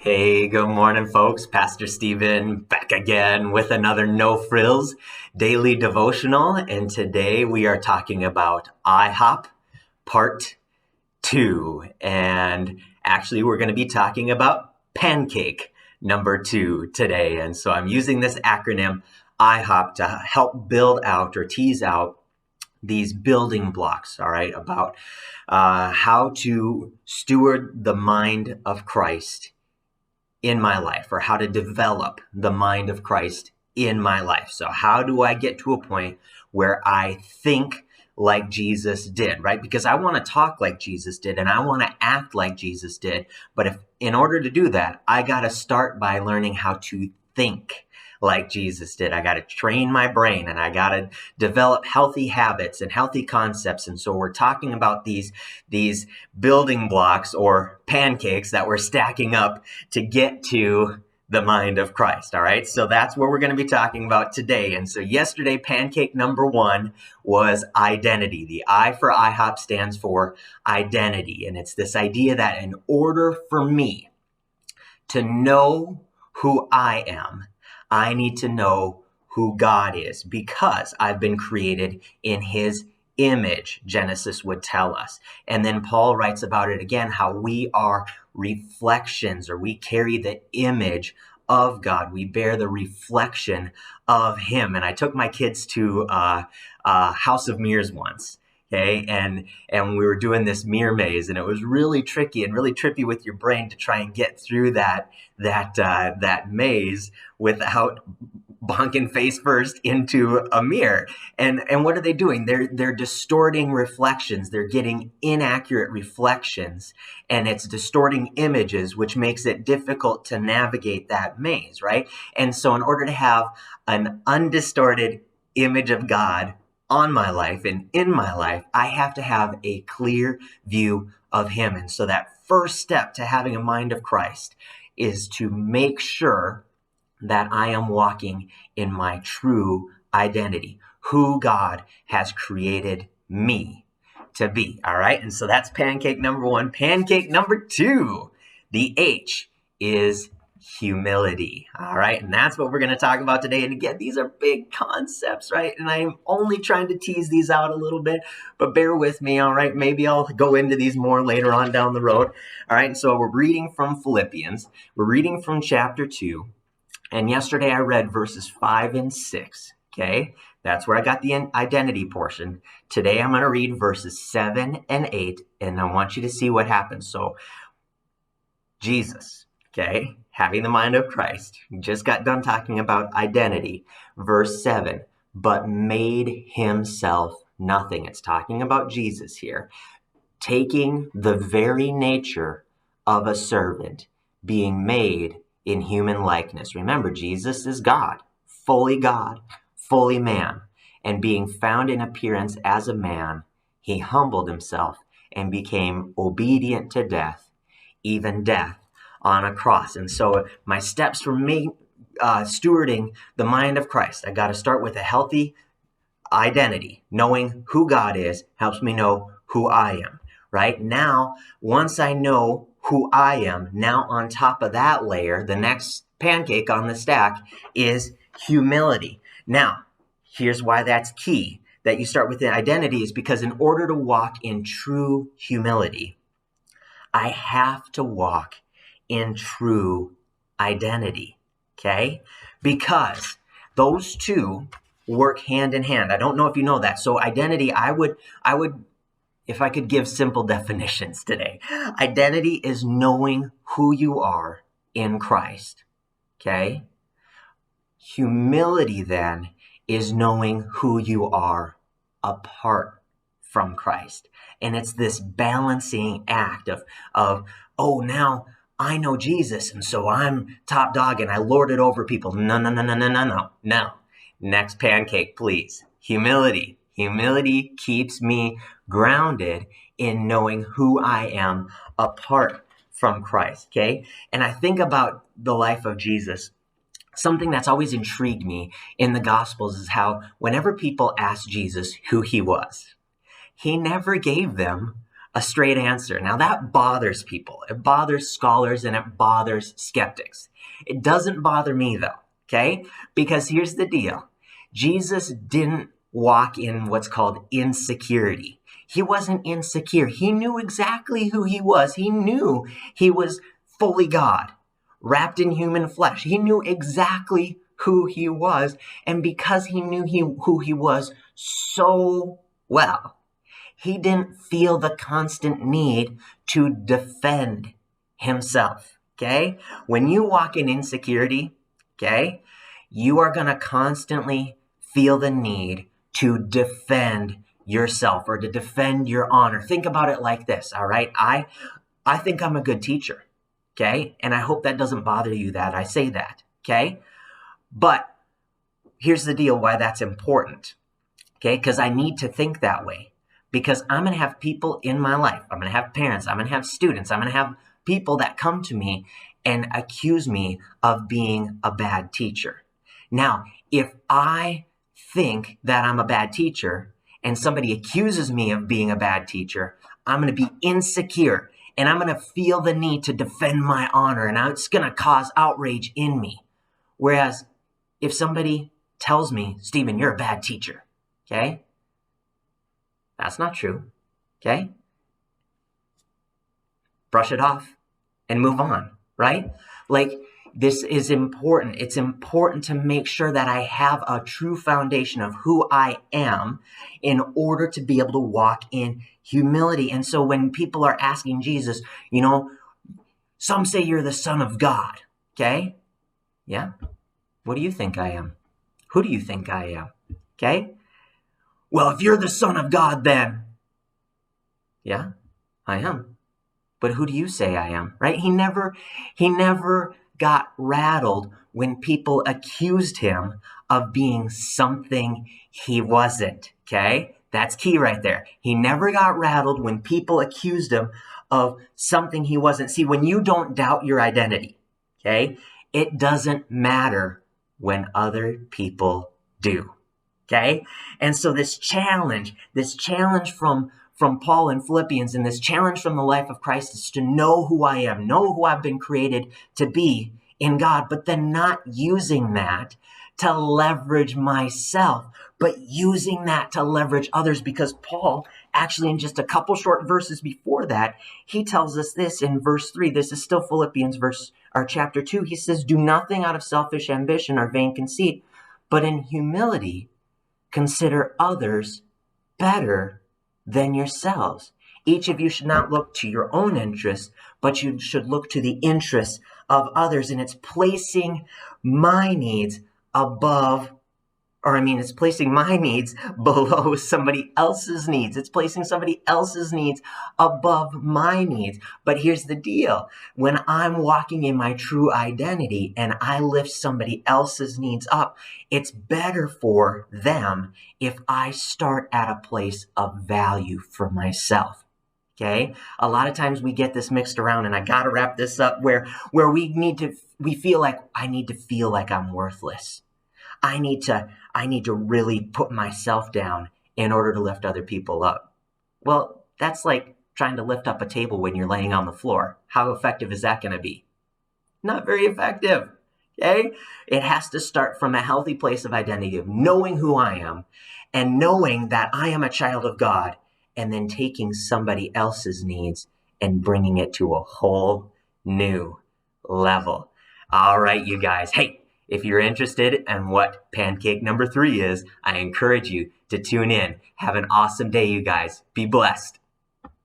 Hey, good morning, folks. Pastor Stephen back again with another No Frills daily devotional. And today we are talking about IHOP part 2. And actually, we're going to be talking about pancake number 2 today. And so I'm using this acronym IHOP to help build out or tease out these building blocks, all right, about how to steward the mind of Christ in my life, or how to develop the mind of Christ in my life. So how do I get to a point where I think like Jesus did, right? Because I want to talk like Jesus did and I want to act like Jesus did. But if in order to do that, I got to start by learning how to think like Jesus did. I got to train my brain and I got to develop healthy habits and healthy concepts. And so we're talking about these building blocks or pancakes that we're stacking up to get to the mind of Christ. All right. So that's what we're going to be talking about today. And so yesterday, pancake number 1 was identity. The I for IHOP stands for identity. And it's this idea that in order for me to know who I am, I need to know who God is because I've been created in his image, Genesis would tell us. And then Paul writes about it again, how we are reflections, or we carry the image of God. We bear the reflection of him. And I took my kids to House of Mirrors once. Okay, and we were doing this mirror maze, and it was really tricky and really trippy with your brain to try and get through that maze without bonking face first into a mirror. And what are they doing? They're distorting reflections. They're getting inaccurate reflections, and it's distorting images, which makes it difficult to navigate that maze, right? And so in order to have an undistorted image of God on my life and in my life, I have to have a clear view of him. And so that first step to having a mind of Christ is to make sure that I am walking in my true identity, who God has created me to be. All right. And so that's pancake number 1. Pancake number 2, the H is humility. All right. And that's what we're going to talk about today. And again, these are big concepts, right? And I am only trying to tease these out a little bit, but bear with me. All right. Maybe I'll go into these more later on down the road. All right. And so we're reading from Philippians. We're reading from chapter 2. And yesterday I read verses 5 and 6. Okay. That's where I got the identity portion. Today I'm going to read verses 7 and 8. And I want you to see what happens. So Jesus, okay, having the mind of Christ. We just got done talking about identity. Verse 7, but made himself nothing. It's talking about Jesus here. Taking the very nature of a servant, being made in human likeness. Remember, Jesus is God, fully man. And being found in appearance as a man, he humbled himself and became obedient to death, even death on a cross. And so my steps for me stewarding the mind of Christ, I got to start with a healthy identity. Knowing who God is helps me know who I am, right? Now, once I know who I am, now on top of that layer, the next pancake on the stack is humility. Now, here's why that's key, that you start with the identity, is because in order to walk in true humility, I have to walk in true identity, okay? Because those two work hand in hand. I don't know if you know that. So identity, I would, if I could give simple definitions today, identity is knowing who you are in Christ, okay? Humility then is knowing who you are apart from Christ. And it's this balancing act of, oh, now I know Jesus, and so I'm top dog and I lord it over people. No. Next pancake, please. Humility. Humility keeps me grounded in knowing who I am apart from Christ, okay? And I think about the life of Jesus. Something that's always intrigued me in the Gospels is how whenever people asked Jesus who he was, he never gave them a straight answer. Now that bothers people. It bothers scholars and it bothers skeptics. It doesn't bother me though, okay? Because here's the deal. Jesus didn't walk in what's called insecurity. He wasn't insecure. He knew exactly who he was. He knew he was fully God, wrapped in human flesh. He knew exactly who he was. And because he knew who he was so well, he didn't feel the constant need to defend himself, okay? When you walk in insecurity, okay, you are going to constantly feel the need to defend yourself or to defend your honor. Think about it like this, all right? I think I'm a good teacher, okay? And I hope that doesn't bother you that I say that, okay? But here's the deal why that's important, okay? Because I need to think that way. Because I'm going to have people in my life. I'm going to have parents. I'm going to have students. I'm going to have people that come to me and accuse me of being a bad teacher. Now, if I think that I'm a bad teacher and somebody accuses me of being a bad teacher, I'm going to be insecure and I'm going to feel the need to defend my honor and it's going to cause outrage in me. Whereas if somebody tells me, Stephen, you're a bad teacher, okay? That's not true, okay? Brush it off and move on, right? Like, this is important. It's important to make sure that I have a true foundation of who I am in order to be able to walk in humility. And so when people are asking Jesus, you know, some say you're the Son of God, okay? Yeah? What do you think I am? Who do you think I am? Okay? Well, if you're the Son of God, then, yeah, I am. But who do you say I am, right? He never got rattled when people accused him of being something he wasn't, okay? That's key right there. He never got rattled when people accused him of something he wasn't. See, when you don't doubt your identity, okay, it doesn't matter when other people do. Okay? And so this challenge from Paul in Philippians and this challenge from the life of Christ is to know who I am, know who I've been created to be in God, but then not using that to leverage myself, but using that to leverage others, because Paul, actually in just a couple short verses before that, he tells us this in verse 3. This is still Philippians chapter 2. He says, do nothing out of selfish ambition or vain conceit, but in humility consider others better than yourselves. Each of you should not look to your own interests, but you should look to the interests of others. And it's placing my needs it's placing my needs below somebody else's needs. It's placing somebody else's needs above my needs. But here's the deal. When I'm walking in my true identity and I lift somebody else's needs up, it's better for them if I start at a place of value for myself. Okay? A lot of times we get this mixed around, and I got to wrap this up where we feel like I need to feel like I'm worthless. I need to really put myself down in order to lift other people up. Well, that's like trying to lift up a table when you're laying on the floor. How effective is that going to be? Not very effective. Okay? It has to start from a healthy place of identity, of knowing who I am and knowing that I am a child of God, and then taking somebody else's needs and bringing it to a whole new level. All right, you guys. Hey, if you're interested in what pancake number 3 is, I encourage you to tune in. Have an awesome day, you guys. Be blessed.